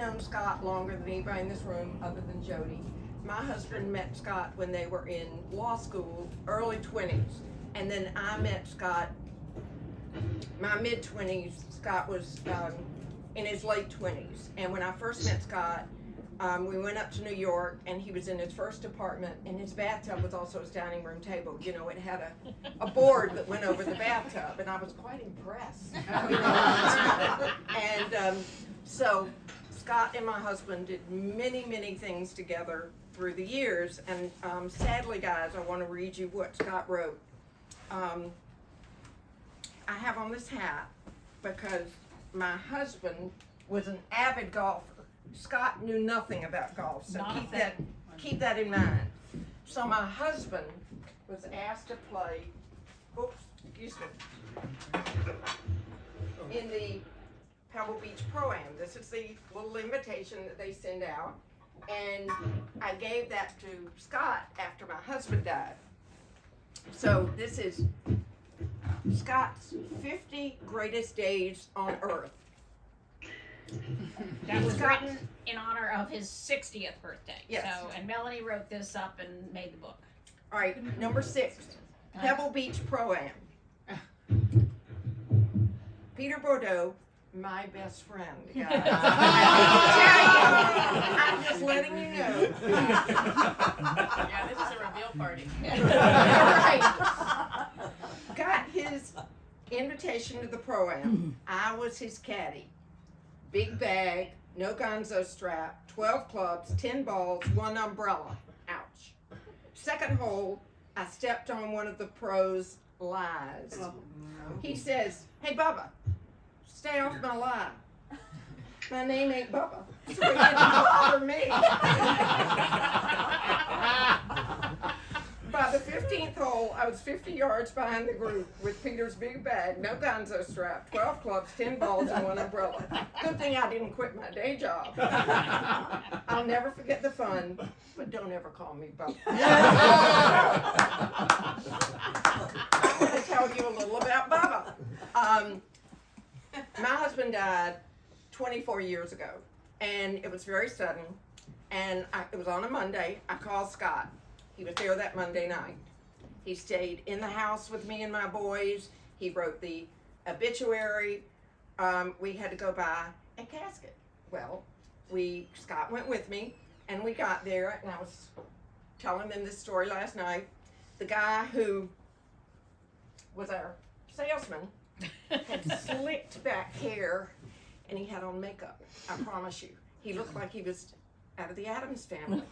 known Scott longer than anybody in this room other than Jody. My husband met Scott when they were in law school, early 20s. And then I met Scott, my mid-20s. Scott was in his late 20s. And when I first met Scott, we went up to New York, and he was in his first apartment, and his bathtub was also his dining room table. You know, it had a board that went over the bathtub, and I was quite impressed. You know? And so Scott and my husband did many, many things together through the years. And sadly, guys, I want to read you what Scott wrote. I have on this hat because my husband was an avid golfer. Scott knew nothing about golf, so keep that in mind. So my husband was asked to play, in the Pebble Beach Pro-Am. This is the little invitation that they send out, and I gave that to Scott after my husband died. So this is Scott's 50 greatest days on Earth. That was written in honor of his 60th birthday. Yes. So, and Melanie wrote this up and made the book. All right, number 6, Pebble Beach Pro-Am. Peter Bordeaux, my best friend, guys. I'm just letting you know. Yeah, this is a reveal party. Right. Got his invitation to the Pro-Am. I was his caddy. Big bag, no gonzo strap, 12 clubs, 10 balls, 1 umbrella. Ouch. Second hole, I stepped on one of the pros' lies. He says, "Hey, Bubba, stay off my lie. My name ain't Bubba, so it didn't bother me." By the 15th hole, I was 50 yards behind the group with Peter's big bag, no gonzo strap, 12 clubs, 10 balls, and 1 umbrella. Good thing I didn't quit my day job. I'll never forget the fun, but don't ever call me Bubba. I'm going to tell you a little about Bubba. My husband died 24 years ago, and it was very sudden, and it was on a Monday. I called Scott. He was there that Monday night. He stayed in the house with me and my boys. He wrote the obituary. We had to go buy a casket. Well, Scott went with me, and we got there, and I was telling them this story last night. The guy who was our salesman had slicked back hair, and he had on makeup. I promise you. He looked like he was out of the Addams Family.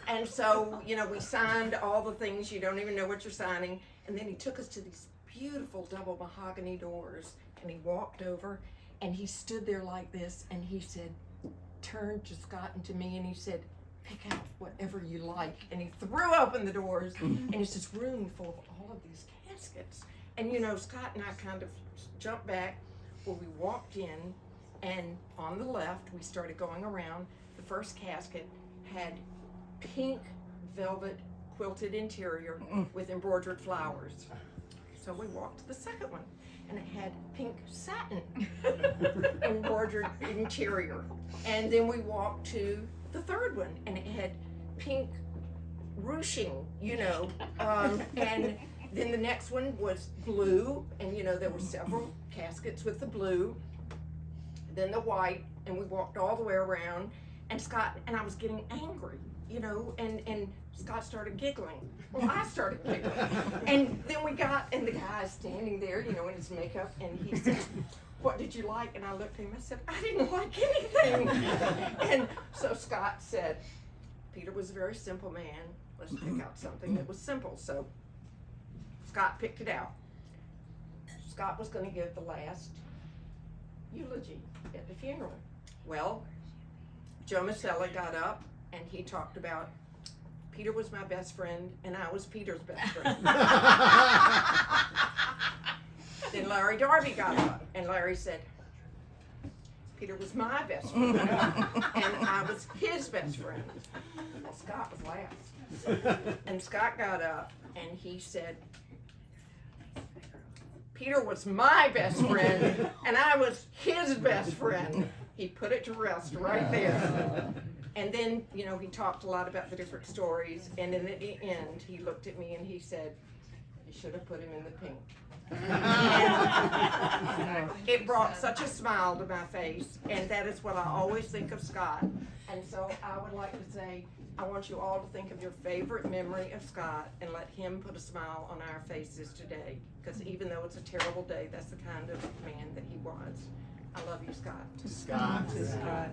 And so, you know, we signed all the things, you don't even know what you're signing, and then he took us to these beautiful double mahogany doors, and he walked over, and he stood there like this, and he said, turned to Scott and to me, and he said, "Pick out whatever you like." And he threw open the doors, and it's this room full of all of these caskets. And you know, Scott and I kind of jumped back. Well, we walked in, and on the left, we started going around. The first casket had pink velvet quilted interior with embroidered flowers. So we walked to the second one, and it had pink satin embroidered interior. And then we walked to the third one, and it had pink ruching, you know. And then the next one was blue, and you know, there were several caskets with the blue, then the white, and we walked all the way around. And Scott, and I was getting angry, you know, and Scott started giggling. Well, I started giggling. And then we got, and the guy's standing there, you know, in his makeup, and he said, "What did you like?" And I looked at him, I said, "I didn't like anything." And so Scott said, Peter was a very simple man. Let's pick out something that was simple. So Scott picked it out. Scott was going to give the last eulogy at the funeral. Well, Joe Maselli got up, and he talked about Peter was my best friend, and I was Peter's best friend. Then Larry Darby got up, and Larry said, Peter was my best friend, and I was his best friend. Well, Scott was last. And Scott got up, and he said, Peter was my best friend, and I was his best friend. He put it to rest right there. And then, you know, he talked a lot about the different stories, and then at the end, he looked at me and he said, "You should have put him in the pink." It brought such a smile to my face, and that is what I always think of Scott. And so I would like to say, I want you all to think of your favorite memory of Scott and let him put a smile on our faces today. Because even though it's a terrible day, that's the kind of man that he was. I love you, Scott. Scott. To Scott.